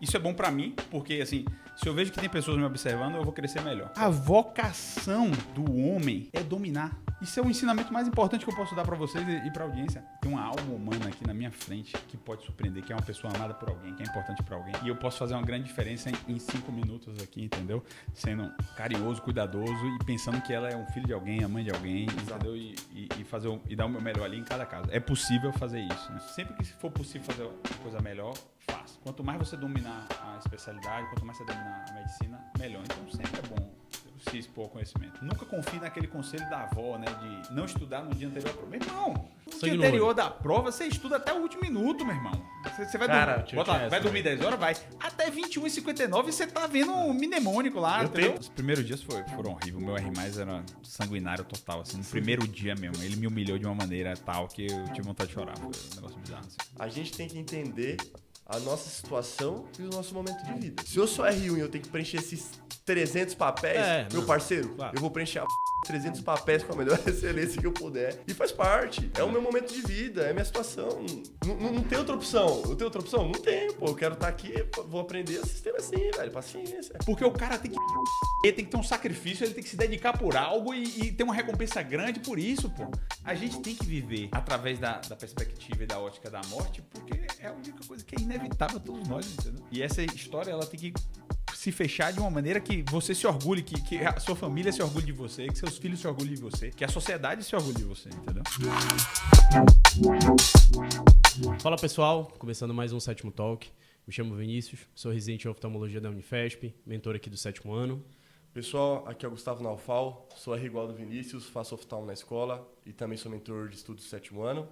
Isso é bom pra mim, porque assim, se eu vejo que tem pessoas me observando, eu vou crescer melhor. A vocação do homem é dominar. Isso é o ensinamento mais importante que eu posso dar pra vocês e pra audiência. Tem uma alma humana aqui na minha frente que pode surpreender, que é uma pessoa amada por alguém, que é importante pra alguém. E eu posso fazer uma grande diferença em 5 minutos aqui, entendeu? Sendo carinhoso, cuidadoso e pensando que ela é um filho de alguém, a mãe de alguém, entendeu? E dar o meu melhor ali em cada caso. É possível fazer isso, né? Sempre que for possível fazer uma coisa melhor, faça. Quanto mais você dominar a especialidade, quanto mais você dominar a medicina, melhor. Então sempre é bom se expor ao conhecimento. Nunca confie naquele conselho da avó, né? De não estudar no dia anterior à prova. Meu irmão, no dia anterior da prova, você estuda até o último minuto, meu irmão. Você vai dormir. Vai dormir 10 horas? Vai. Até 21h59 você tá vendo um mnemônico lá, entendeu? Os primeiros dias foram horríveis. O meu R+ era sanguinário total, assim. No primeiro dia mesmo. Ele me humilhou de uma maneira tal que eu tive vontade de chorar. Foi um negócio bizarro, assim. A gente tem que entender a nossa situação e o nosso momento de vida. Se eu sou R1 e eu tenho que preencher esses 300 papéis, meu parceiro, claro, eu vou preencher 300 papéis com a melhor excelência que eu puder. E faz parte. É o meu momento de vida, é a minha situação. Não tem outra opção. Eu tenho outra opção? Não tem, pô. Eu quero estar aqui, vou aprender o sistema assim, velho. Paciência. Porque o cara tem que ter um sacrifício, ele tem que se dedicar por algo e ter uma recompensa grande por isso, pô. A gente tem que viver através da perspectiva e da ótica da morte, porque é a única coisa que é inevitável a todos nós, entendeu? E essa história, ela tem que se fechar de uma maneira que você se orgulhe, que a sua família se orgulhe de você, que seus filhos se orgulhem de você, que a sociedade se orgulhe de você, entendeu? Fala pessoal, começando mais um Sétimo Talk. Me chamo Vinícius, sou residente em oftalmologia da Unifesp, mentor aqui do 7º ano. Pessoal, aqui é o Gustavo Naufal, sou R igual do Vinícius, faço oftalmo na escola e também sou mentor de estudos do 7º ano.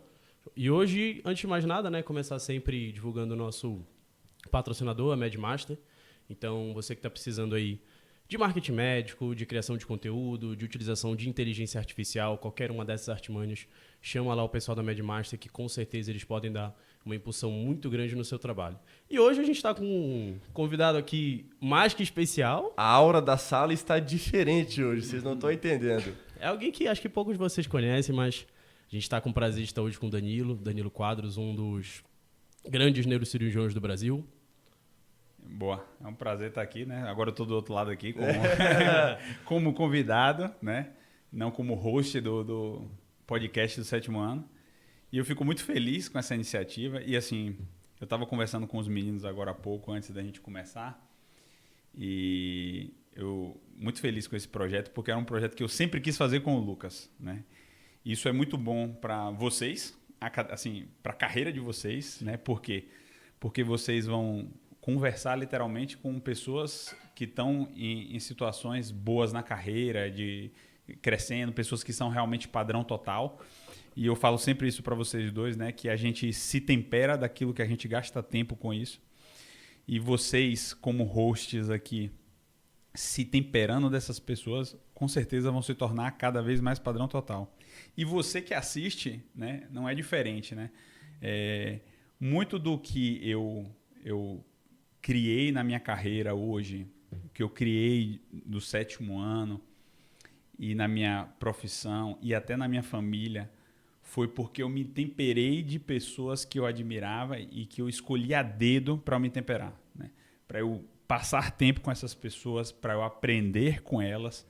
E hoje, antes de mais nada, né, começar sempre divulgando o nosso patrocinador, a MedMaster. Então, você que está precisando aí de marketing médico, de criação de conteúdo, de utilização de inteligência artificial, qualquer uma dessas artimanhas, chama lá o pessoal da MedMaster, que com certeza eles podem dar uma impulsão muito grande no seu trabalho. E hoje a gente está com um convidado aqui mais que especial. A aura da sala está diferente hoje, vocês não estão entendendo. É alguém que acho que poucos de vocês conhecem, mas a gente está com o prazer de estar hoje com o Danilo Quadros, um dos grandes neurocirurgiões do Brasil. Boa, é um prazer estar aqui, né? Agora eu estou do outro lado aqui como convidado, né? Não como host do podcast do 7º ano. E eu fico muito feliz com essa iniciativa. E assim, eu estava conversando com os meninos agora há pouco, antes da gente começar. E eu muito feliz com esse projeto, porque era um projeto que eu sempre quis fazer com o Lucas, né? Isso é muito bom para vocês, assim, para a carreira de vocês, né? Por quê? Porque vocês vão conversar literalmente com pessoas que estão em situações boas na carreira, de crescendo, pessoas que são realmente padrão total. E eu falo sempre isso para vocês dois, né? Que a gente se tempera daquilo que a gente gasta tempo com isso. E vocês, como hosts aqui, se temperando dessas pessoas, com certeza vão se tornar cada vez mais padrão total. E você que assiste, né? Não é diferente, né? Muito do que eu criei na minha carreira hoje, que eu criei do 7º ano e na minha profissão e até na minha família, foi porque eu me temperei de pessoas que eu admirava e que eu escolhi a dedo para me temperar, né? Para eu passar tempo com essas pessoas, para eu aprender com elas,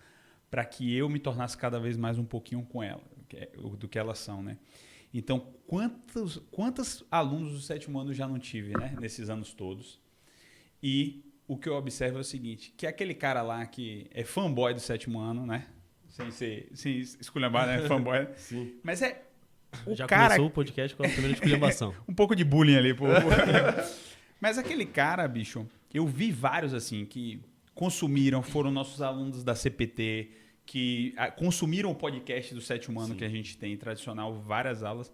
para que eu me tornasse cada vez mais um pouquinho com elas, do que elas são, né? Então, quantos alunos do 7º ano eu já não tive, né? Nesses anos todos? E o que eu observo é o seguinte, que é aquele cara lá que é fanboy do 7º ano, né? Sem esculhambar, né? Fanboy. Sim. Mas é o Já cara... começou o podcast com a primeira esculhambação. Um pouco de bullying ali. Pô. Mas aquele cara, bicho, eu vi vários assim que foram nossos alunos da CPT, que consumiram o podcast do 7º ano. Sim. Que a gente tem, tradicional, várias aulas.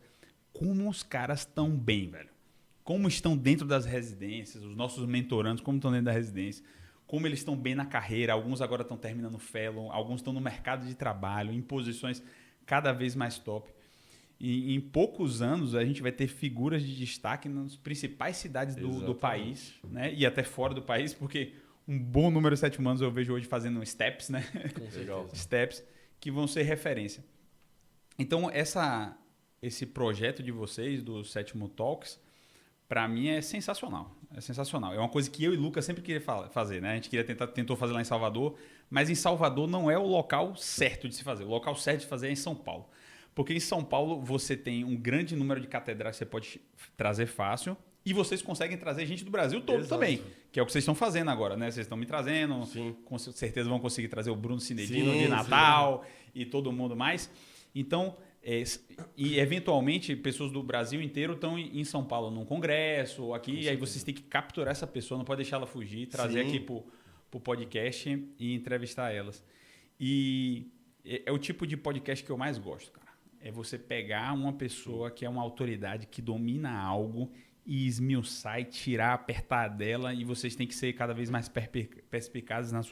Como os caras estão bem, velho. Como estão dentro das residências, os nossos mentorandos, como estão dentro da residência, como eles estão bem na carreira, alguns agora estão terminando fellow, alguns estão no mercado de trabalho, em posições cada vez mais top. E em poucos anos a gente vai ter figuras de destaque nas principais cidades do país, né? E até fora do país, porque um bom número de 7º anos eu vejo hoje fazendo steps, né? Legal. Steps que vão ser referência. Então esse projeto de vocês, do 7º Talks, para mim é sensacional. É sensacional. É uma coisa que eu e o Lucas sempre queria fazer, né? A gente tentou fazer lá em Salvador, mas em Salvador não é o local certo de se fazer. O local certo de fazer é em São Paulo. Porque em São Paulo você tem um grande número de catedrais que você pode trazer fácil e vocês conseguem trazer gente do Brasil todo também, que é o que vocês estão fazendo agora, né? Vocês estão me trazendo, com certeza vão conseguir trazer o Bruno Cinedino de Natal e todo mundo mais. Então, e eventualmente pessoas do Brasil inteiro estão em São Paulo num congresso ou aqui, e aí vocês têm que capturar essa pessoa, não pode deixar ela fugir, trazer aqui pro podcast e entrevistar elas. E é o tipo de podcast que eu mais gosto, cara. É você pegar uma pessoa que é uma autoridade, que domina algo e esmiuçar e tirar, apertar dela, e vocês têm que ser cada vez mais perspicazes nas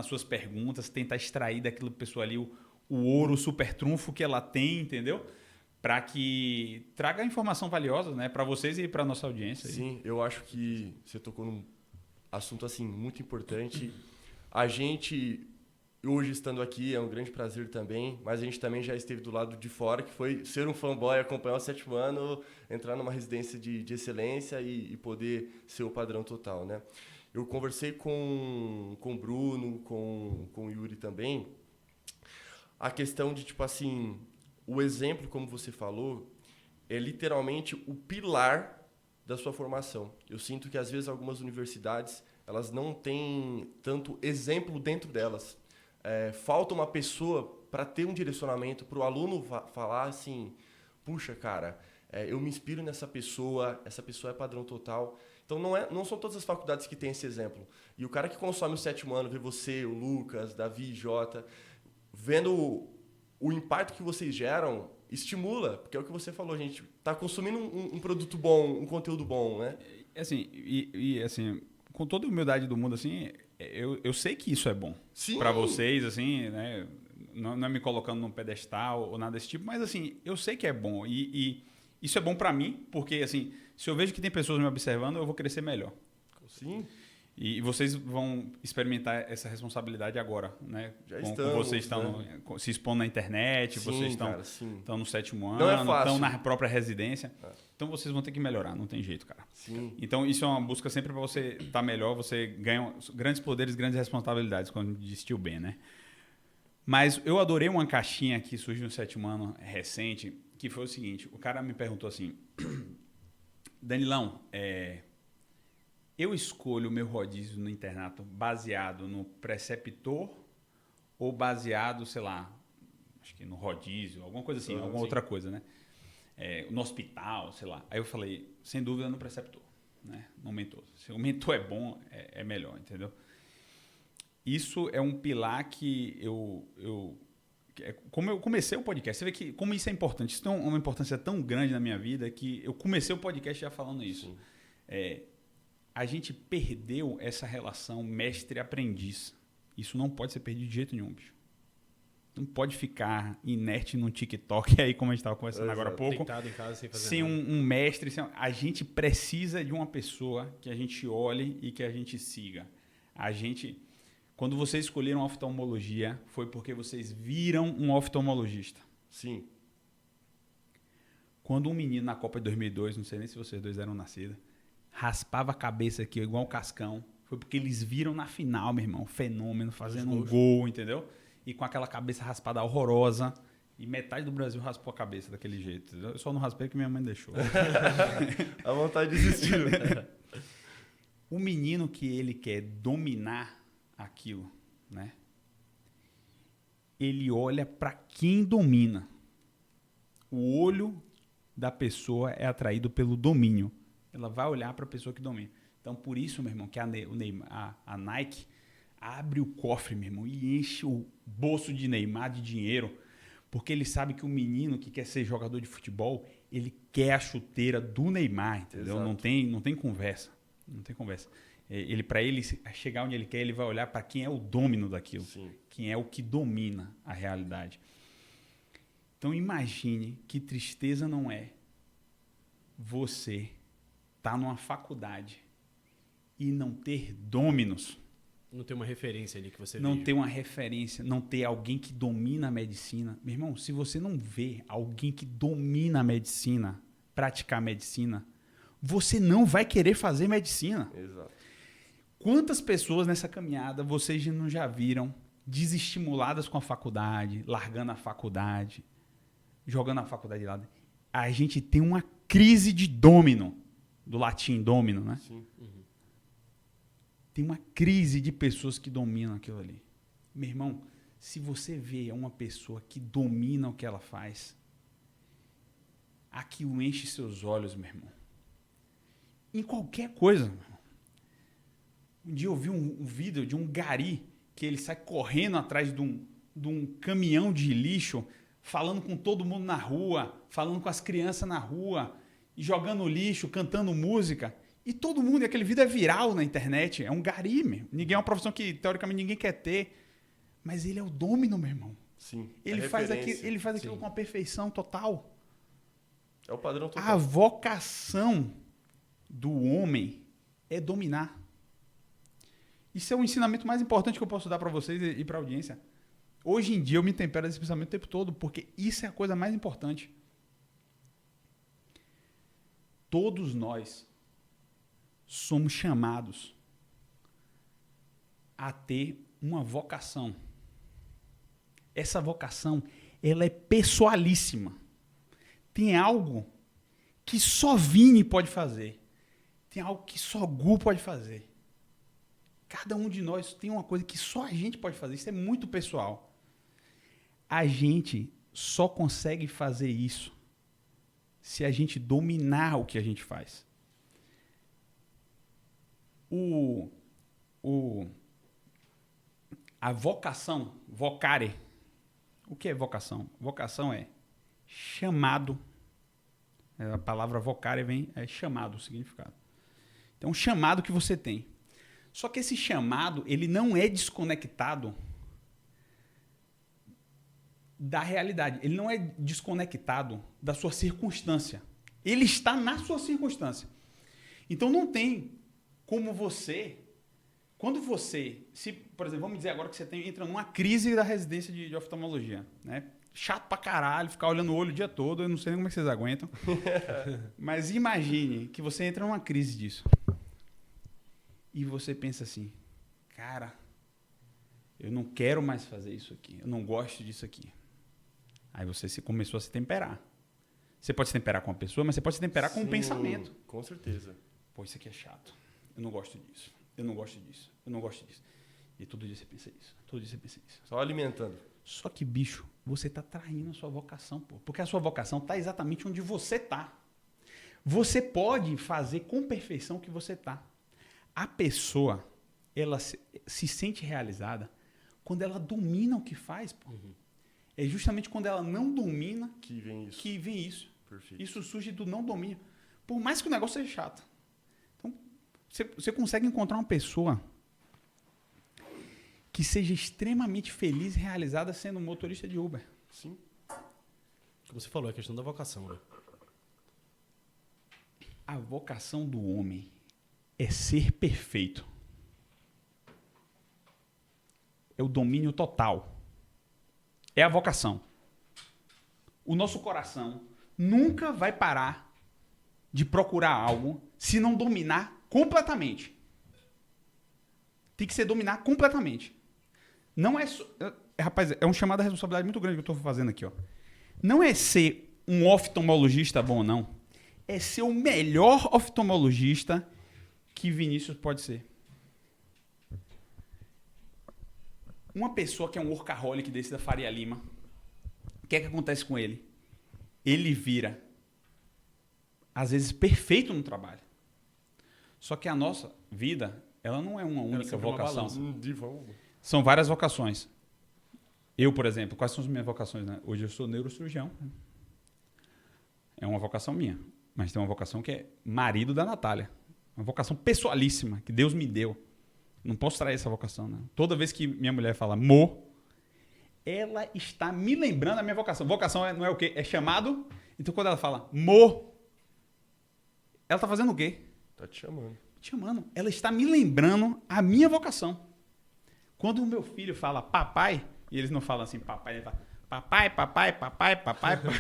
suas perguntas, tentar extrair daquela pessoa ali o ouro, o super trunfo que ela tem, entendeu? Para que traga informação valiosa, né, para vocês e para nossa audiência. Sim, eu acho que você tocou num assunto assim muito importante. A gente hoje estando aqui é um grande prazer também, mas a gente também já esteve do lado de fora, que foi ser um fanboy, acompanhar o 7º ano, entrar numa residência de excelência e poder ser o padrão total, né? Eu conversei com o Bruno, com o Yuri também, a questão de, tipo assim, o exemplo, como você falou, é literalmente o pilar da sua formação. Eu sinto que, às vezes, algumas universidades, elas não têm tanto exemplo dentro delas. Falta uma pessoa para ter um direcionamento, para o aluno falar assim, puxa, cara, eu me inspiro nessa pessoa, essa pessoa é padrão total. Então, não são todas as faculdades que têm esse exemplo. E o cara que consome o 7º ano, vê você, o Lucas, Davi, Jota, vendo o impacto que vocês geram, estimula, porque é o que você falou, a gente está consumindo um produto bom, um conteúdo bom, né? Assim, com toda a humildade do mundo, assim, eu sei que isso é bom para vocês, assim, né? Não é me colocando num pedestal ou nada desse tipo, mas assim, eu sei que é bom e isso é bom para mim, porque assim, se eu vejo que tem pessoas me observando, eu vou crescer melhor. Sim. E vocês vão experimentar essa responsabilidade agora, né? Já estamos, vocês estão se expondo na internet, vocês estão no 7º ano, não é fácil. Estão na própria residência. Então vocês vão ter que melhorar, não tem jeito, cara. Sim. Então isso é uma busca sempre para você estar melhor, você ganha grandes poderes, grandes responsabilidades, como diz Tio Ben, né? Mas eu adorei uma caixinha que surgiu no 7º ano recente, que foi o seguinte, o cara me perguntou assim, Danilão, eu escolho o meu rodízio no internato baseado no preceptor ou baseado, sei lá, acho que no rodízio, alguma coisa assim, alguma outra coisa, né? No hospital, sei lá. Aí eu falei, sem dúvida, no preceptor, né? No mentor. Se o mentor é bom, é melhor, entendeu? Isso é um pilar que como eu comecei o podcast, você vê que como isso é importante, isso tem uma importância tão grande na minha vida que eu comecei o podcast já falando isso. A gente perdeu essa relação mestre-aprendiz. Isso não pode ser perdido de jeito nenhum, bicho. Não pode ficar inerte num TikTok aí, como a gente estava conversando agora há pouco. Deitado em casa sem fazer sem nada. um mestre. A gente precisa de uma pessoa que a gente olhe e que a gente siga. Quando vocês escolheram oftalmologia, foi porque vocês viram um oftalmologista. Sim. Quando um menino na Copa de 2002, não sei nem se vocês dois eram nascidos, raspava a cabeça aqui, igual o Cascão, foi porque eles viram na final, meu irmão, fenômeno, fazendo um gol, entendeu? E com aquela cabeça raspada horrorosa, e metade do Brasil raspou a cabeça daquele jeito, entendeu? Eu só não raspei porque minha mãe deixou. A vontade desistiu. O menino que ele quer dominar aquilo, né? Ele olha para quem domina. O olho da pessoa é atraído pelo domínio. Ela vai olhar para a pessoa que domina. Então, por isso, meu irmão, que a Nike abre o cofre, meu irmão, e enche o bolso de Neymar de dinheiro, porque ele sabe que o menino que quer ser jogador de futebol, ele quer a chuteira do Neymar, entendeu? Não tem conversa. Não tem conversa. Para ele chegar onde ele quer, ele vai olhar para quem é o dono daquilo. Sim. Quem é o que domina a realidade. Então, imagine que tristeza não é você estar numa faculdade e não ter dominos. Não ter uma referência ali que você Não veja. ter uma referência, não ter alguém que domina a medicina. Meu irmão, se você não vê alguém que domina a medicina, praticar a medicina, você não vai querer fazer medicina. Exato. Quantas pessoas nessa caminhada vocês não já viram desestimuladas com a faculdade, largando a faculdade, jogando a faculdade de lado? A gente tem uma crise de dômino, do latim dômino, né? Sim. Uhum. Tem uma crise de pessoas que dominam aquilo ali. Meu irmão, se você vê uma pessoa que domina o que ela faz, aquilo enche seus olhos, meu irmão. Em qualquer coisa, meu irmão. Um dia eu vi um vídeo de um gari que ele sai correndo atrás de um caminhão de lixo, falando com todo mundo na rua, falando com as crianças na rua, e jogando lixo, cantando música. E todo mundo, aquele vídeo é viral na internet. É um gari, meu. Ninguém é uma profissão que, teoricamente, ninguém quer ter. Mas ele é o domínio, meu irmão. Sim. Ele faz aquilo com a perfeição total. É o padrão total. A vocação do homem é dominar. Isso é o ensinamento mais importante que eu posso dar para vocês e para a audiência. Hoje em dia eu me tempero esse pensamento o tempo todo, porque isso é a coisa mais importante. Todos nós somos chamados a ter uma vocação. Essa vocação, ela é pessoalíssima. Tem algo que só Vini pode fazer. Tem algo que só Gu pode fazer. Cada um de nós tem uma coisa que só a gente pode fazer. Isso é muito pessoal. A gente só consegue fazer isso se a gente dominar o que a gente faz. A vocação, vocare. O que é vocação? Vocação é chamado. A palavra vocare é chamado, o significado. Então, um chamado que você tem. Só que esse chamado, ele não é desconectado da realidade. Ele não é desconectado da sua circunstância. Ele está na sua circunstância. Então, não tem como você... Quando você... por exemplo, vamos dizer agora que você entra numa crise da residência de oftalmologia, né? Chato pra caralho, ficar olhando o olho o dia todo, eu não sei nem como é que vocês aguentam. Mas imagine que você entra numa crise disso. E você pensa assim, cara, eu não quero mais fazer isso aqui, eu não gosto disso aqui. Aí você começou a se temperar. Você pode se temperar com a pessoa, mas você pode se temperar com um pensamento. Com certeza. Pô, isso aqui é chato, eu não gosto disso, eu não gosto disso, eu não gosto disso. E todo dia você pensa isso, todo dia você pensa isso. Só alimentando. Só que, bicho, você tá traindo a sua vocação, pô. Porque a sua vocação tá exatamente onde você tá. Você pode fazer com perfeição o que você tá. A pessoa, ela se sente realizada quando ela domina o que faz, pô. Uhum. É justamente quando ela não domina que vem isso. Perfeito. Isso surge do não domínio. Por mais que o negócio seja chato. Então, você consegue encontrar uma pessoa que seja extremamente feliz e realizada sendo motorista de Uber. Sim. Como você falou, é a questão da vocação, né? A vocação do homem é ser perfeito. É o domínio total. É a vocação. O nosso coração nunca vai parar de procurar algo se não dominar completamente. Tem que ser dominar completamente. Não é... Rapaz, é um chamado à responsabilidade muito grande que eu estou fazendo aqui, ó. Não é ser um oftalmologista bom, não. É ser o melhor oftalmologista que Vinícius pode ser. Uma pessoa que é um workaholic desse da Faria Lima, o que é que acontece com ele? Ele vira, às vezes, perfeito no trabalho. Só que a nossa vida, ela não é uma única vocação. São várias vocações. Eu, por exemplo, quais são as minhas vocações? Né? Hoje eu sou neurocirurgião. É uma vocação minha. Mas tem uma vocação que é marido da Natália. Uma vocação pessoalíssima, que Deus me deu. Não posso trair essa vocação, né? Toda vez que minha mulher fala mo, ela está me lembrando da minha vocação. Vocação não é o quê? É chamado. Então, quando ela fala mo, ela está fazendo o quê? Está te chamando. Te chamando. Ela está me lembrando a minha vocação. Quando o meu filho fala papai, e eles não falam assim papai, ele fala papai, papai, papai, papai, papai.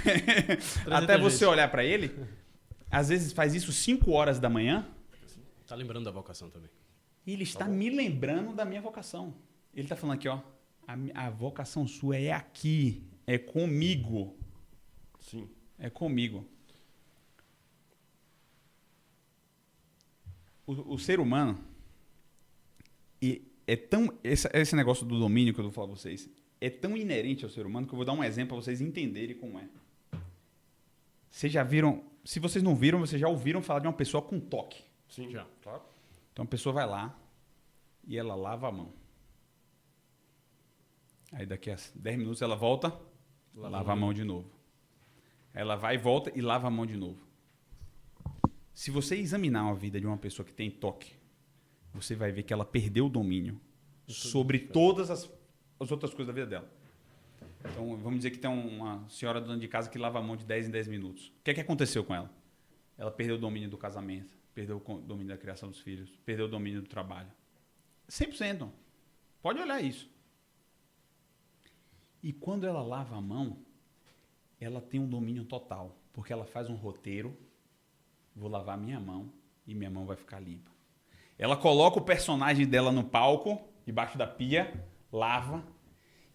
Até você olhar para ele, às vezes faz isso 5 horas da manhã. Tá lembrando da vocação também. E ele está me lembrando da minha vocação. Ele está falando aqui, ó. A vocação sua é aqui. É comigo. Sim. É comigo. O ser humano... é tão... Esse negócio do domínio que eu vou falar pra vocês... É tão inerente ao ser humano que eu vou dar um exemplo para vocês entenderem como é. Vocês já viram... Se vocês não viram, vocês já ouviram falar de uma pessoa com toque. Sim, já. Claro. Então a pessoa vai lá e ela lava a mão. Aí daqui a 10 minutos ela volta, lava a mão de novo. Ela vai e volta e lava a mão de novo. Se você examinar a vida de uma pessoa que tem toque, você vai ver que ela perdeu o domínio sobre todas as outras coisas da vida dela. Então, vamos dizer que tem uma senhora dona de casa que lava a mão de 10 em 10 minutos. O que é que aconteceu com ela? Ela perdeu o domínio do casamento, perdeu o domínio da criação dos filhos, perdeu o domínio do trabalho. 100%. Pode olhar isso. E quando ela lava a mão, ela tem um domínio total, porque ela faz um roteiro, vou lavar minha mão e minha mão vai ficar limpa. Ela coloca o personagem dela no palco, debaixo da pia, lava,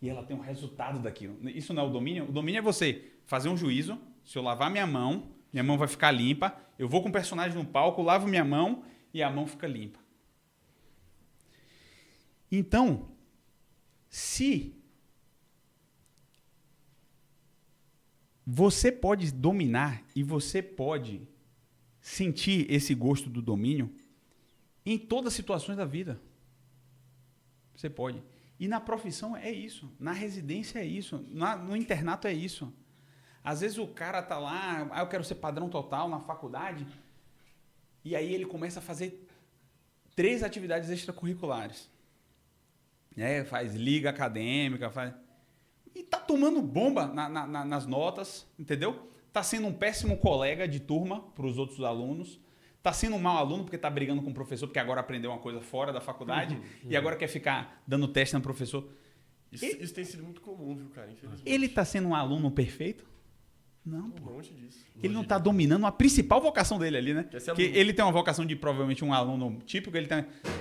e ela tem um resultado daquilo. Isso não é o domínio? O domínio é você fazer um juízo, se eu lavar minha mão vai ficar limpa, eu vou com o personagem no palco, lavo minha mão e a mão fica limpa. Então, se você pode dominar e você pode sentir esse gosto do domínio em todas as situações da vida. Você pode. E na profissão é isso. Na residência é isso. No internato é isso. Às vezes o cara tá lá, eu quero ser padrão total na faculdade, e aí ele começa a fazer 3 atividades extracurriculares. Faz liga acadêmica, e tá tomando bomba nas notas, entendeu? Tá sendo um péssimo colega de turma para os outros alunos. Tá sendo um mau aluno porque tá brigando com o professor, porque agora aprendeu uma coisa fora da faculdade e agora quer ficar dando teste no professor. Isso tem sido muito comum, viu, cara? Infelizmente. Ele tá sendo um aluno perfeito? Não, pô. Um monte disso. Ele não tá dominando a principal vocação dele ali, né? Porque ele tem uma vocação de provavelmente um aluno típico, ele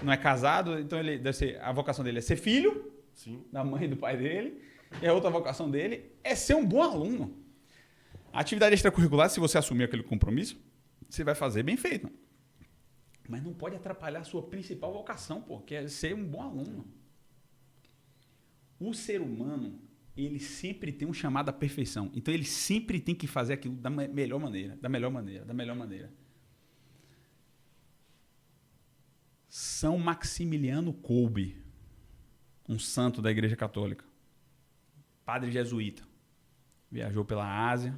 não é casado, então ele deve ser, a vocação dele é ser filho. Sim. Da mãe e do pai dele. E a outra vocação dele é ser um bom aluno. A atividade extracurricular, se você assumir aquele compromisso, você vai fazer bem feito. Mas não pode atrapalhar a sua principal vocação, pô, que é ser um bom aluno. O ser humano, ele sempre tem um chamado à perfeição. Então, ele sempre tem que fazer aquilo da melhor maneira, da melhor maneira, da melhor maneira. São Maximiliano Kolbe, um santo da Igreja Católica, padre jesuíta, viajou pela Ásia,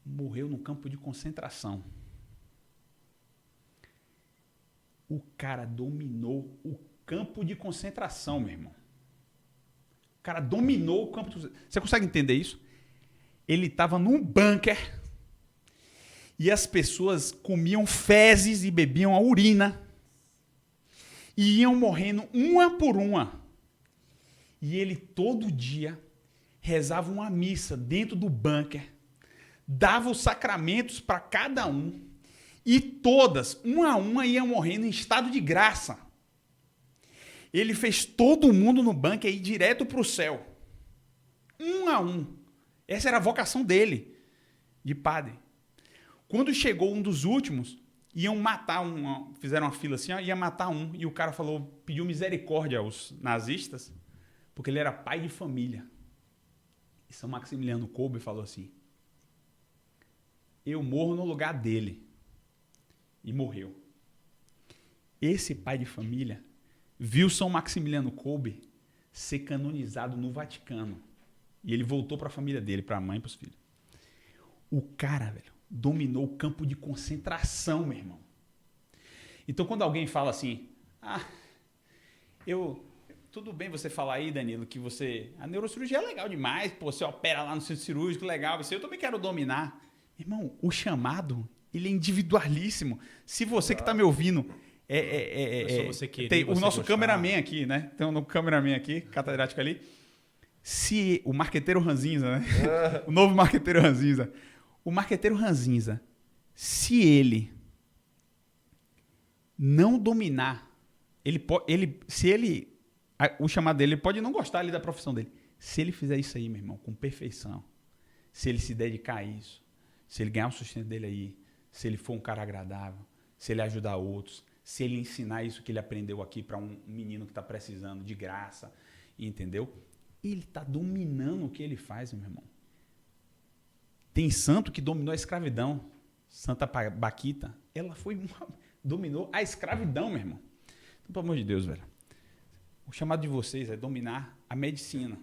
morreu no campo de concentração. O cara dominou o campo de concentração, meu irmão. O cara dominou o campo de concentração. Você consegue entender isso? Ele estava num bunker e as pessoas comiam fezes e bebiam a urina e iam morrendo uma por uma. E ele todo dia rezava uma missa dentro do bunker, dava os sacramentos para cada um e todas, uma a uma, iam morrendo em estado de graça. Ele fez todo mundo no bunker ir direto para o céu. Um a um. Essa era a vocação dele, de padre. Quando chegou um dos últimos, iam matar fizeram uma fila assim, ia matar um. E o cara pediu misericórdia aos nazistas, porque ele era pai de família. E São Maximiliano Kolbe falou assim: eu morro no lugar dele. E morreu. Esse pai de família viu São Maximiliano Kolbe ser canonizado no Vaticano. E ele voltou para a família dele, para a mãe e para os filhos. O cara, velho, dominou o campo de concentração, meu irmão. Então, quando alguém fala assim, tudo bem você falar aí, Danilo, que a neurocirurgia é legal demais, pô, você opera lá no centro cirúrgico, legal, eu também quero dominar. Irmão, o chamado, ele é individualíssimo. Se você que está me ouvindo, só você querer, tem você o nosso gostar. cameraman aqui, né? Tem um cameraman aqui, catedrático ali. Se o marqueteiro Ranzinza, né? O novo marqueteiro Ranzinza. O marqueteiro ranzinza, se ele não dominar, o chamado dele, ele pode não gostar ali da profissão dele. Se ele fizer isso aí, meu irmão, com perfeição, se ele se dedicar a isso, se ele ganhar o sustento dele aí, se ele for um cara agradável, se ele ajudar outros, se ele ensinar isso que ele aprendeu aqui para um menino que está precisando de graça, entendeu? Ele está dominando o que ele faz, meu irmão. Tem santo que dominou a escravidão. Santa Baquita, ela dominou a escravidão, meu irmão. Então, pelo amor de Deus, velho. O chamado de vocês é dominar a medicina.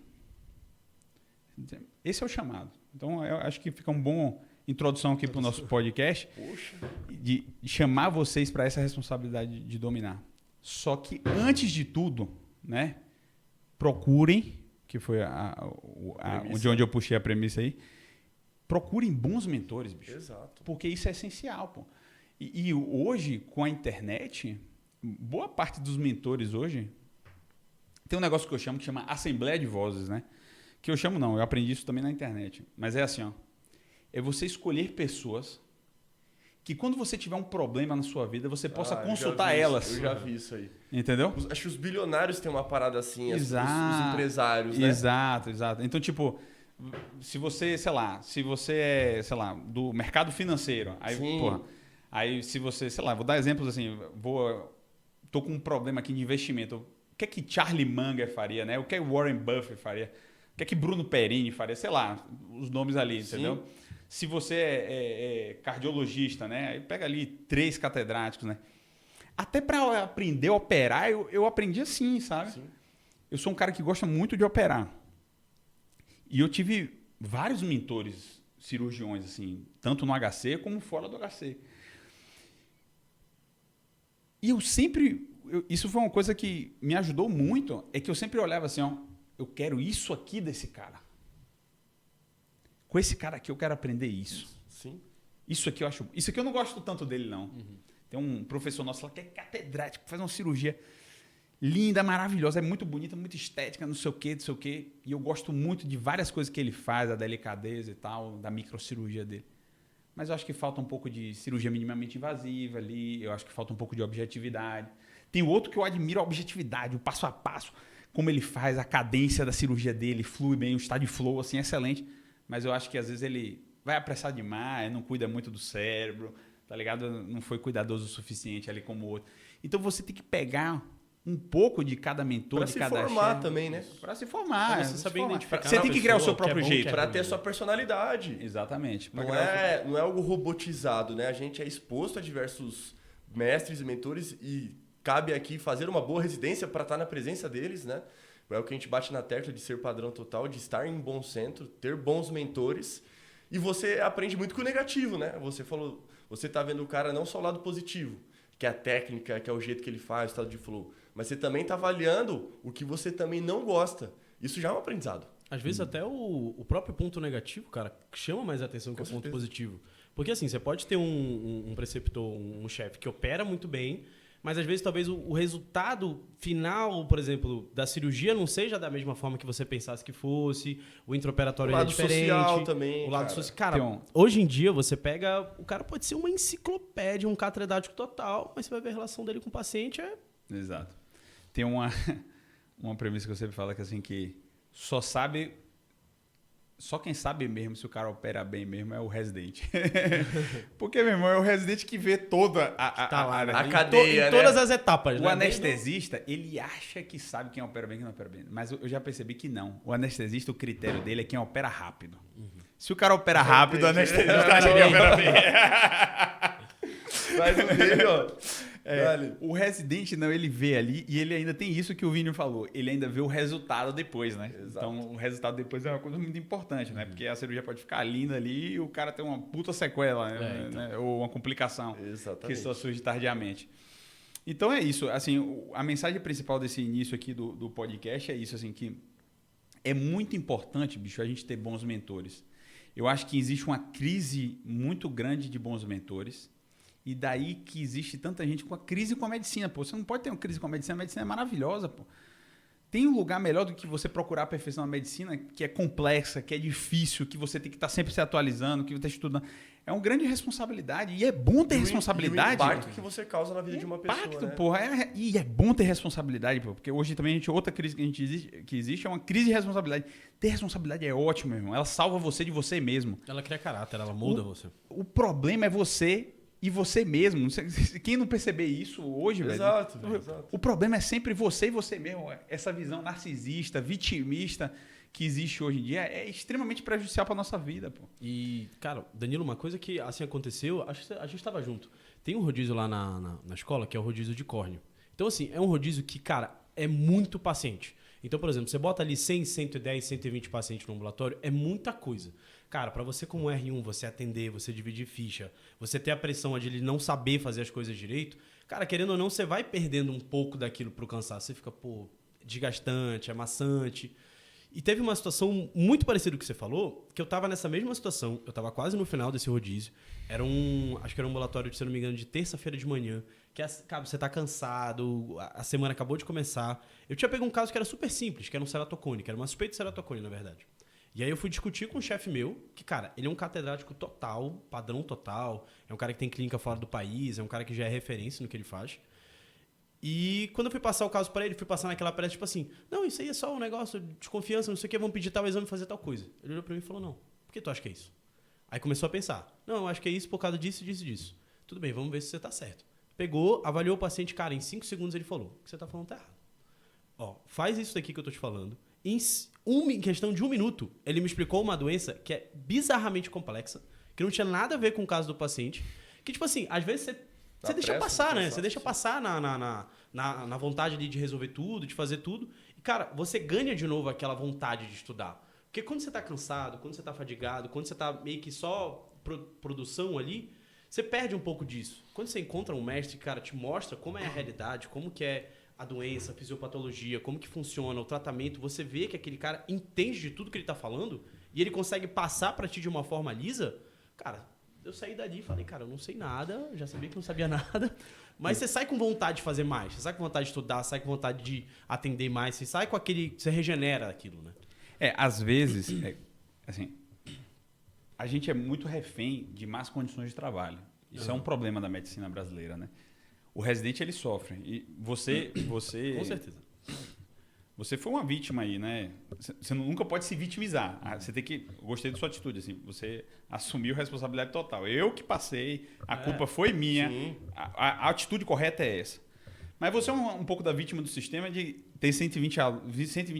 Esse é o chamado. Então, eu acho que fica uma boa introdução aqui para o nosso podcast. Poxa. De chamar vocês para essa responsabilidade de dominar. Só que, antes de tudo, né, procurem, que foi de onde eu puxei a premissa aí, procurem bons mentores, bicho. Exato. Porque isso é essencial, pô. E hoje, com a internet, boa parte dos mentores hoje... Tem um negócio que eu chamo que chama Assembleia de Vozes, né? Que eu chamo não, eu aprendi isso também na internet. Mas é assim, ó. É você escolher pessoas que quando você tiver um problema na sua vida, você possa consultar elas. Eu já vi isso aí. Entendeu? Acho que os bilionários têm uma parada assim, os empresários, né? Exato. Então, tipo... Se você, sei lá, do mercado financeiro, aí se você, sei lá, vou dar exemplos assim, tô com um problema aqui de investimento. O que é que Charlie Munger faria, né? O que é Warren Buffett faria? O que é que Bruno Perini faria? Sei lá, os nomes ali, entendeu? Se você é cardiologista, né? Aí pega ali 3 catedráticos, né? Até para aprender a operar, eu aprendi assim, sabe? Sim. Eu sou um cara que gosta muito de operar. E eu tive vários mentores cirurgiões, assim, tanto no HC como fora do HC. E eu sempre... isso foi uma coisa que me ajudou muito, é que eu sempre olhava assim, ó, eu quero isso aqui desse cara. Com esse cara aqui eu quero aprender isso. Sim. Isso aqui eu não gosto tanto dele, não. Uhum. Tem um professor nosso lá que é catedrático, faz uma cirurgia... linda, maravilhosa, é muito bonita, muito estética, não sei o quê. E eu gosto muito de várias coisas que ele faz, a delicadeza e tal, da microcirurgia dele. Mas eu acho que falta um pouco de cirurgia minimamente invasiva ali, eu acho que falta um pouco de objetividade. Tem outro que eu admiro a objetividade, o passo a passo, como ele faz, a cadência da cirurgia dele, flui bem, o estado de flow, assim, excelente. Mas eu acho que às vezes ele vai apressar demais, não cuida muito do cérebro, tá ligado? Não foi cuidadoso o suficiente ali como o outro. Então você tem que pegar... um pouco de cada mentor, de cada chefe. Para se formar também, né? Para se formar. Pra você saber identificar. Você tem que criar o seu próprio jeito. Para ter a sua personalidade. Exatamente. Não é algo robotizado, né? A gente é exposto a diversos mestres e mentores e cabe aqui fazer uma boa residência para estar na presença deles, né? É o que a gente bate na tecla de ser padrão total, de estar em bom centro, ter bons mentores. E você aprende muito com o negativo, né? Você falou, você tá vendo o cara não só o lado positivo, que é a técnica, que é o jeito que ele faz, o estado de flow. Mas você também está avaliando o que você também não gosta. Isso já é um aprendizado. Às vezes até o próprio ponto negativo, cara, chama mais atenção que o ponto positivo. Porque assim, você pode ter um preceptor, um chefe que opera muito bem, mas às vezes talvez o resultado final, por exemplo, da cirurgia não seja da mesma forma que você pensasse que fosse, o intraoperatório é diferente. O lado social também. O lado social. Cara, hoje em dia você pega... O cara pode ser uma enciclopédia, um catedrático total, mas você vai ver a relação dele com o paciente Exato. Tem uma premissa que eu sempre falo que assim, que só quem sabe mesmo se o cara opera bem mesmo é o residente. Porque, meu irmão, é o residente que vê toda a cadeia, em todas as etapas. O anestesista, ele acha que sabe quem opera bem e quem não opera bem. Mas eu já percebi que não. O anestesista, o critério dele é quem opera rápido. Uhum. Se o cara opera rápido, o anestesista acha que opera bem. Mas o dele, ó... o residente, não, ele vê ali e ele ainda tem isso que o Vini falou. Ele ainda vê o resultado depois, né? Exato. Então, o resultado depois é uma coisa muito importante, né? Porque a cirurgia pode ficar linda ali e o cara tem uma puta sequela, né? Ou uma complicação. Exatamente. Que só surge tardiamente. Então, é isso. Assim, a mensagem principal desse início aqui do podcast é isso, assim, que é muito importante, bicho, a gente ter bons mentores. Eu acho que existe uma crise muito grande de bons mentores. E daí que existe tanta gente com a crise com a medicina, pô. Você não pode ter uma crise com a medicina é maravilhosa, pô. tem um lugar melhor do que você procurar a perfeição na medicina, que é complexa, que é difícil, que você tem que estar sempre se atualizando, que você está estudando. É uma grande responsabilidade. E é bom ter responsabilidade. E o impacto que você causa na vida de uma pessoa. Impacto, né? Porra. E é bom ter responsabilidade, pô, porque hoje também outra crise que existe é uma crise de responsabilidade. Ter responsabilidade é ótimo, meu irmão. Ela salva você de você mesmo. Ela cria caráter, ela muda você. O problema é você e você mesmo. Quem não perceber isso hoje, exato, velho. Exato. O problema é sempre você e você mesmo. Essa visão narcisista, vitimista que existe hoje em dia é extremamente prejudicial para nossa vida, pô. E, cara, Danilo, uma coisa que assim aconteceu, acho que a gente estava junto. Tem um rodízio lá na escola, que é o rodízio de córneo. Então, assim, é um rodízio que, cara, é muito paciente. Então, por exemplo, você bota ali 100, 110, 120 pacientes no ambulatório, é muita coisa. Cara, para você como R1, você atender, você dividir ficha, você ter a pressão de ele não saber fazer as coisas direito, cara, querendo ou não, você vai perdendo um pouco daquilo pro cansaço. Você fica, pô, desgastante, amassante. E teve uma situação muito parecida com o que você falou, que eu tava nessa mesma situação, eu tava quase no final desse rodízio, acho que era um ambulatório, se eu não me engano, de terça-feira de manhã, que cara, você tá cansado, a semana acabou de começar. Eu tinha pego um caso que era super simples, que era um ceratocone, que era uma suspeita de ceratocone, na verdade. E aí eu fui discutir com um chefe meu, que, cara, ele é um catedrático total, padrão total, é um cara que tem clínica fora do país, é um cara que já é referência no que ele faz. E quando eu fui passar o caso pra ele, fui passar naquela pressa, tipo assim, não, isso aí é só um negócio de desconfiança, não sei o que, vamos pedir tal exame e fazer tal coisa. Ele olhou pra mim e falou, não, por que tu acha que é isso? Aí começou a pensar, não, eu acho que é isso por causa disso, disso e disso. Tudo bem, vamos ver se você tá certo. Pegou, avaliou o paciente, cara, em 5 segundos ele falou, o que você tá falando tá errado. Ó, faz isso daqui que eu tô te falando. Em questão de 1 minuto, ele me explicou uma doença que é bizarramente complexa, que não tinha nada a ver com o caso do paciente, que tipo assim, às vezes você deixa passar, né? Você deixa passar na vontade ali de resolver tudo, de fazer tudo. E, cara, você ganha de novo aquela vontade de estudar. Porque quando você tá cansado, quando você tá fadigado, quando você tá meio que só produção ali, você perde um pouco disso. Quando você encontra um mestre, cara, te mostra como é a realidade, como que é a doença, a fisiopatologia, como que funciona o tratamento, você vê que aquele cara entende de tudo que ele tá falando e ele consegue passar pra ti de uma forma lisa, cara... Eu saí dali e falei, cara, eu não sei nada, já sabia que não sabia nada, mas você sai com vontade de fazer mais, você sai com vontade de estudar, sai com vontade de atender mais, você sai com aquele... Você regenera aquilo, né? Às vezes, assim, a gente é muito refém de más condições de trabalho. Isso é um problema da medicina brasileira, né? O residente, ele sofre. E você... Com certeza. Você foi uma vítima aí, né? Você nunca pode se vitimizar. Você tem que... Gostei da sua atitude, assim. Você assumiu responsabilidade total. Eu que passei, a culpa foi minha. A atitude correta é essa. Mas você é um pouco da vítima do sistema de ter 120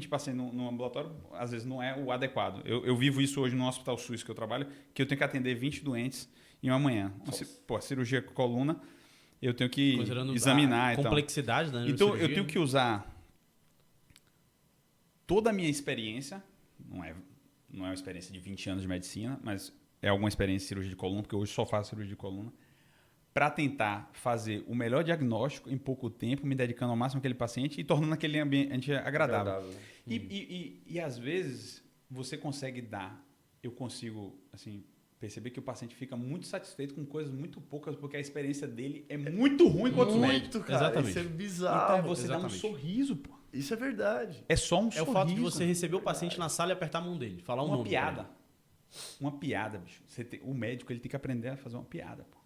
pacientes no ambulatório, às vezes não é o adequado. Eu vivo isso hoje no Hospital SUS que eu trabalho, que eu tenho que atender 20 doentes em uma manhã. Pô, cirurgia com coluna, eu tenho que examinar. A complexidade da então eu tenho que usar toda a minha experiência, não é uma experiência de 20 anos de medicina, mas é alguma experiência de cirurgia de coluna, porque hoje só faço cirurgia de coluna, para tentar fazer o melhor diagnóstico em pouco tempo, me dedicando ao máximo àquele paciente e tornando aquele ambiente agradável. E às vezes você consegue eu consigo assim, perceber que o paciente fica muito satisfeito com coisas muito poucas, porque a experiência dele é muito ruim com outros médicos. Cara, exatamente. Isso é bizarro. Então você dá um sorriso, pô. Isso é verdade. É só um sorriso. É o fato de você receber o paciente na sala e apertar a mão dele, falar um nome. Uma piada, bicho. O médico, ele tem que aprender a fazer uma piada, pô.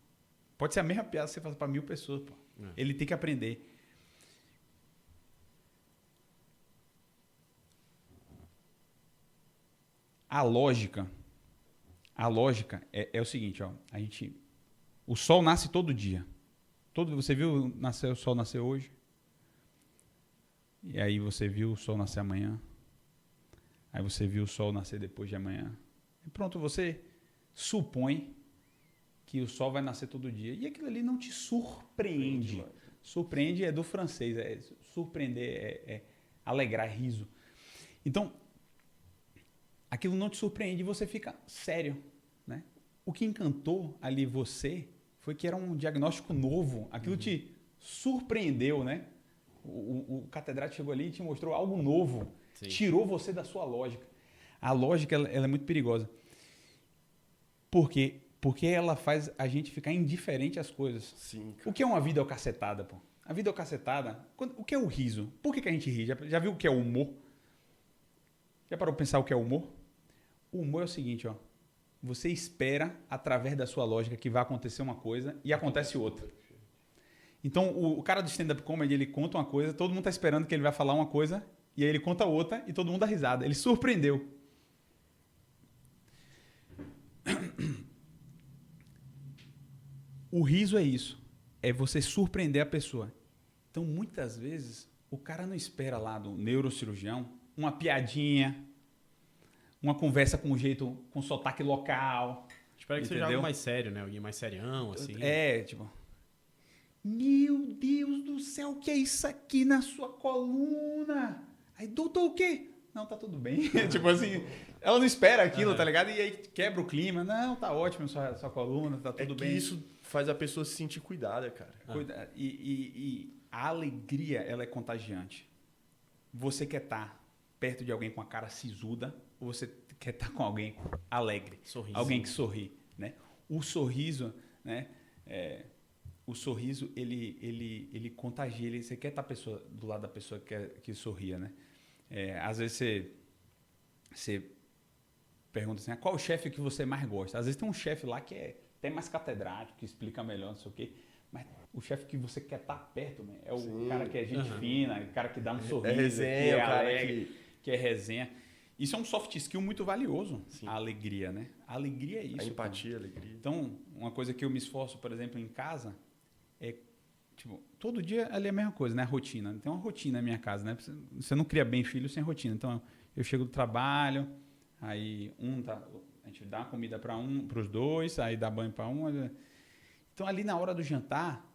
Pode ser a mesma piada que você faz para 1000 pessoas, pô. Ele tem que aprender. A lógica é o seguinte, ó. O sol nasce todo dia. Você viu o sol nascer hoje? E aí você viu o sol nascer amanhã. Aí você viu o sol nascer depois de amanhã. E pronto, você supõe que o sol vai nascer todo dia. E aquilo ali não te surpreende. Surpreende é do francês. Surpreender é alegrar, é riso. Então, aquilo não te surpreende e você fica sério, né? O que encantou ali você foi que era um diagnóstico novo. Aquilo te surpreendeu, né? O catedrático chegou ali e te mostrou algo novo. Sim. Tirou você da sua lógica. A lógica ela é muito perigosa. Porque Porque ela faz a gente ficar indiferente às coisas. Sim, cara. O que é uma videocacetada, pô? A videocacetada, o que é o riso? Por que a gente ri? Já viu o que é o humor? Já parou pra pensar o que é o humor? O humor é o seguinte, ó. Você espera, através da sua lógica, que vai acontecer uma coisa e acontece outra. Então, o cara do stand-up comedy, ele conta uma coisa, todo mundo tá esperando que ele vai falar uma coisa, e aí ele conta outra e todo mundo dá risada. Ele surpreendeu. O riso é isso. É você surpreender a pessoa. Então, muitas vezes, o cara não espera lá do neurocirurgião uma piadinha, uma conversa com jeito, com sotaque local. Espera que seja algo mais sério, né? Alguém mais serião, assim. Tipo... Meu Deus do céu, o que é isso aqui na sua coluna? Aí, doutor, o quê? Não, tá tudo bem. Tipo assim, ela não espera aquilo, tá ligado? E aí quebra o clima. Não, tá ótimo sua coluna, tá tudo bem. Isso faz a pessoa se sentir cuidada, cara. E a alegria, ela é contagiante. Você quer estar perto de alguém com a cara sisuda ou você quer estar com alguém alegre? Sorriso. Alguém que sorri, né? O sorriso, né? O sorriso, ele contagia. Você quer estar do lado da pessoa que sorria, né? Às vezes você pergunta assim, qual o chefe que você mais gosta? Às vezes tem um chefe lá que é até mais catedrático, que explica melhor, não sei o quê. Mas o chefe que você quer estar perto, né? É o cara que é gente fina, o cara que dá um sorriso, resenha, que é alegre, que é resenha. Isso é um soft skill muito valioso, a alegria, né? A alegria é isso. A empatia, a alegria. Então, uma coisa que eu me esforço, por exemplo, em casa, é, tipo, todo dia ali é a mesma coisa, né? A rotina. Tem uma rotina na minha casa, né? Você não cria bem filho sem rotina. Então, eu chego do trabalho, aí a gente dá comida para os dois, aí dá banho para um. Então, ali na hora do jantar,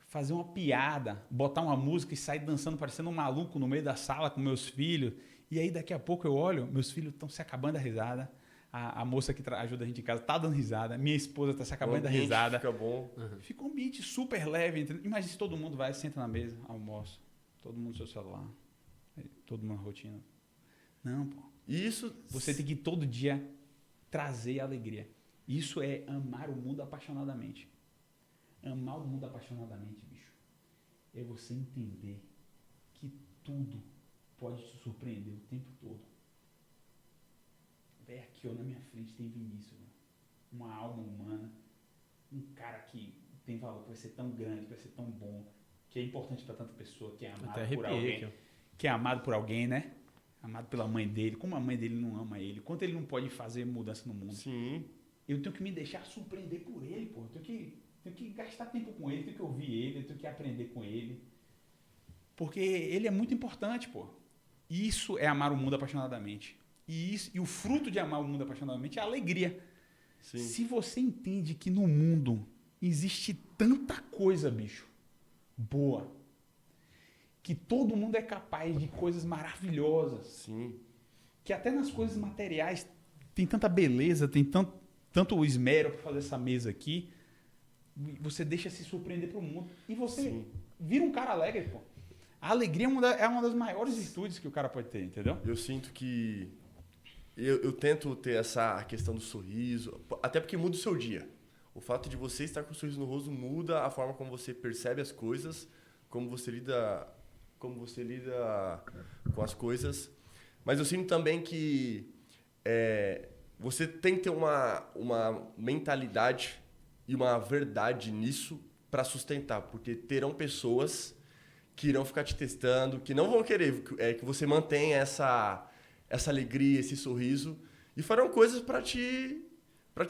fazer uma piada, botar uma música e sair dançando, parecendo um maluco no meio da sala com meus filhos. E aí, daqui a pouco, eu olho, meus filhos estão se acabando da risada. A moça que ajuda a gente em casa tá dando risada. Minha esposa tá se acabando da risada. Fica bom. Fica um ambiente super leve. Imagina se todo mundo vai, senta na mesa, almoça. Todo mundo no seu celular. Todo mundo na rotina. Não, pô. Isso... Você tem que todo dia trazer alegria. Isso é amar o mundo apaixonadamente. Amar o mundo apaixonadamente, bicho, é você entender que tudo pode te surpreender o tempo todo. Aqui, ó, na minha frente tem Vinícius, uma alma humana, um cara que tem valor, que vai ser tão grande, que vai ser tão bom, que é importante para tanta pessoa, que é amado por alguém, que é amado por alguém, né? Amado pela mãe dele. Como a mãe dele não ama ele, quanto ele não pode fazer mudança no mundo. Sim. Eu tenho que me deixar surpreender por ele, pô. Eu tenho que gastar tempo com ele, tenho que ouvir ele, eu tenho que aprender com ele. Porque ele é muito importante, pô. Isso é amar o mundo apaixonadamente. E o fruto de amar o mundo apaixonadamente é a alegria. Sim. Se você entende que no mundo existe tanta coisa, bicho, boa, que todo mundo é capaz de coisas maravilhosas. Sim. Que até nas coisas materiais tem tanta beleza, tem tanto esmero para fazer essa mesa aqui. Você deixa se surpreender pro mundo. E você vira um cara alegre, pô. A alegria é uma das maiores virtudes que o cara pode ter, entendeu? Eu sinto que... Eu tento ter essa questão do sorriso, até porque muda o seu dia. O fato de você estar com um sorriso no rosto muda a forma como você percebe as coisas, como você lida com as coisas. Mas eu sinto também que você tem que ter uma mentalidade e uma verdade nisso para sustentar, porque terão pessoas que irão ficar te testando, que não vão querer que você mantenha essa alegria, esse sorriso, e farão coisas para te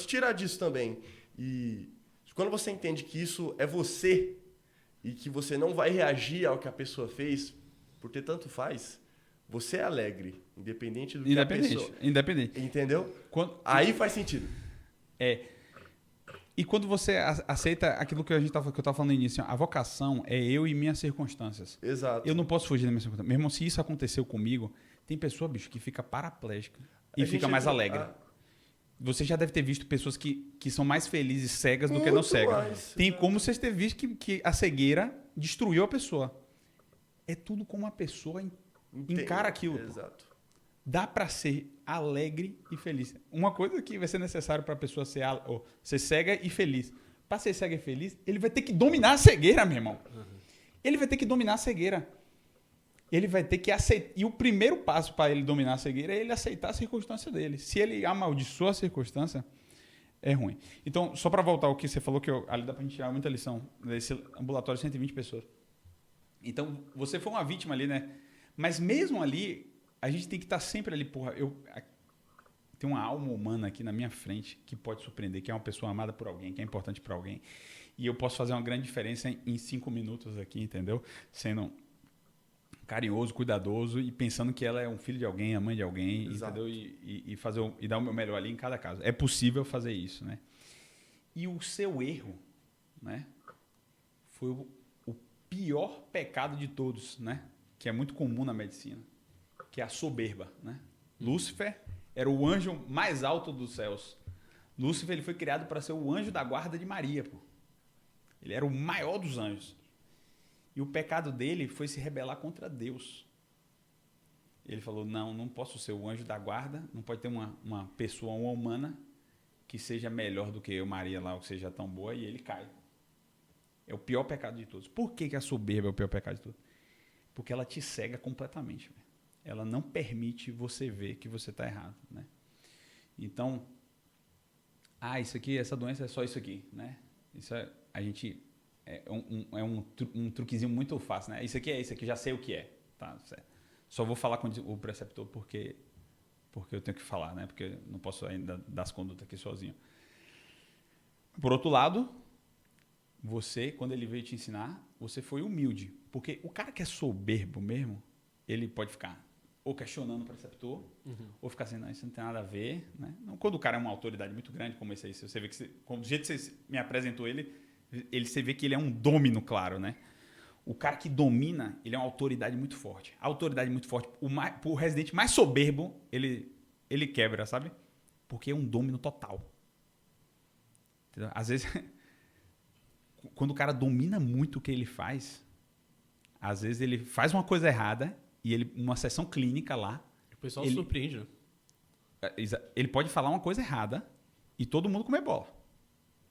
tirar disso também. E quando você entende que isso é você e que você não vai reagir ao que a pessoa fez, porque tanto faz, você é alegre, independente do que a pessoa... Independente. Entendeu? Aí faz sentido. E quando você aceita aquilo que eu estava falando no início, a vocação é eu e minhas circunstâncias. Exato. Eu não posso fugir das minhas circunstâncias. Mesmo se isso aconteceu comigo, tem pessoa, bicho, que fica paraplégica e fica mais alegre. Você já deve ter visto pessoas que são mais felizes cegas do que não cegas. Tem como vocês ter visto que a cegueira destruiu a pessoa. É tudo como a pessoa encara aquilo. Exato. Dá para ser alegre e feliz. Uma coisa que vai ser necessário para a pessoa ser cega e feliz. Para ser cega e feliz, ele vai ter que dominar a cegueira, meu irmão. Ele vai ter que dominar a cegueira. Ele vai ter que aceitar. E o primeiro passo para ele dominar a cegueira é ele aceitar a circunstância dele. Se ele amaldiçoa a circunstância, é ruim. Então, só para voltar ao que você falou, que ali dá para a gente tirar muita lição. Desse ambulatório, 120 pessoas. Então, você foi uma vítima ali, né? Mas mesmo ali, a gente tem que estar sempre ali. Porra, tem uma alma humana aqui na minha frente que pode surpreender, que é uma pessoa amada por alguém, que é importante para alguém. E eu posso fazer uma grande diferença em 5 minutos aqui, entendeu? Sendo carinhoso, cuidadoso e pensando que ela é um filho de alguém, a mãe de alguém, exato, entendeu? E dar o meu melhor ali em cada caso. É possível fazer isso, né? E o seu erro, né? Foi o pior pecado de todos, né? Que é muito comum na medicina, que é a soberba, né? Lúcifer era o anjo mais alto dos céus. Lúcifer, ele foi criado para ser o anjo da guarda de Maria, pô. Ele era o maior dos anjos. E o pecado dele foi se rebelar contra Deus. Ele falou, não posso ser o anjo da guarda, não pode ter uma pessoa, uma humana, que seja melhor do que eu, Maria, lá, ou que seja tão boa, e ele cai. É o pior pecado de todos. Por que a soberba é o pior pecado de todos? Porque ela te cega completamente. Véio. Ela não permite você ver que você está errado. Né? Então, isso aqui, essa doença é só isso aqui. Né? Isso a gente... É um truquezinho muito fácil, né? Isso aqui, já sei o que é. Tá, certo. Só vou falar com o preceptor porque eu tenho que falar, né? Porque eu não posso ainda dar as condutas aqui sozinho. Por outro lado, você, quando ele veio te ensinar, você foi humilde. Porque o cara que é soberbo mesmo, ele pode ficar ou questionando o preceptor, ou ficar assim, não, isso não tem nada a ver. Né? Quando o cara é uma autoridade muito grande como esse aí, você vê que do jeito que você me apresentou você vê que ele é um domínio, claro, né? O cara que domina, ele é uma autoridade muito forte. A autoridade muito forte, o residente mais soberbo, ele quebra, sabe? Porque é um domínio total. Entendeu? Às vezes, quando o cara domina muito o que ele faz, às vezes ele faz uma coisa errada e uma sessão clínica lá... O pessoal se surpreende, né? Ele pode falar uma coisa errada e todo mundo comer bola.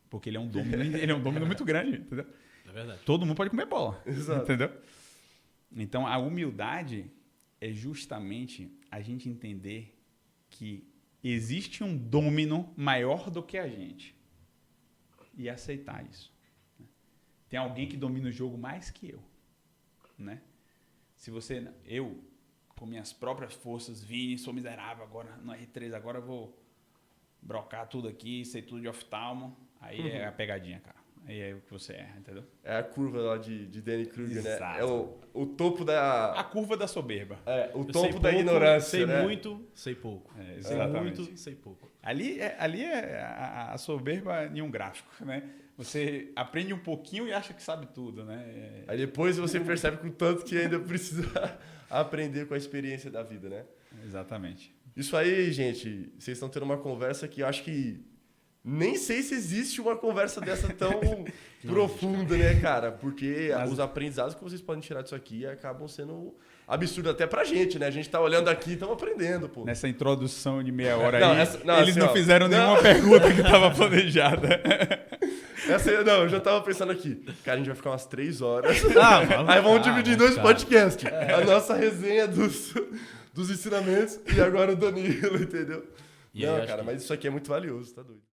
Porque ele é um domínio muito grande, entendeu? É verdade. Todo mundo pode comer bola, exato, entendeu? Então, a humildade é justamente a gente entender que existe um domínio maior do que a gente e aceitar isso. Tem alguém que domina o jogo mais que eu, né? Eu, com minhas próprias forças, sou miserável agora no R3, agora eu vou brocar tudo aqui, sei tudo de oftalmo. Aí é a pegadinha, cara. Aí é o que você erra, entendeu? É a curva lá de Danny Kruger, né? Exato. É o topo da... A curva da soberba. O topo da ignorância, sei né? muito, sei pouco. Sei muito, sei pouco. Ali é a soberba em um gráfico, né? Você aprende um pouquinho e acha que sabe tudo, né? Aí depois você percebe com o tanto que ainda precisa aprender com a experiência da vida, né? Exatamente. Isso aí, gente, vocês estão tendo uma conversa que eu acho que nem sei se existe uma conversa dessa tão profunda, né, cara? Porque os aprendizados que vocês podem tirar disso aqui acabam sendo absurdos até pra gente, né? A gente tá olhando aqui e estamos aprendendo, pô. Nessa introdução de meia hora eles assim, não fizeram nenhuma pergunta que estava planejada. Eu já tava pensando aqui. Cara, a gente vai ficar umas 3 horas. Aí vamos dividir em 2 podcasts. A nossa resenha dos ensinamentos e agora o Danilo, entendeu? Não, cara, mas isso aqui é muito valioso, tá doido.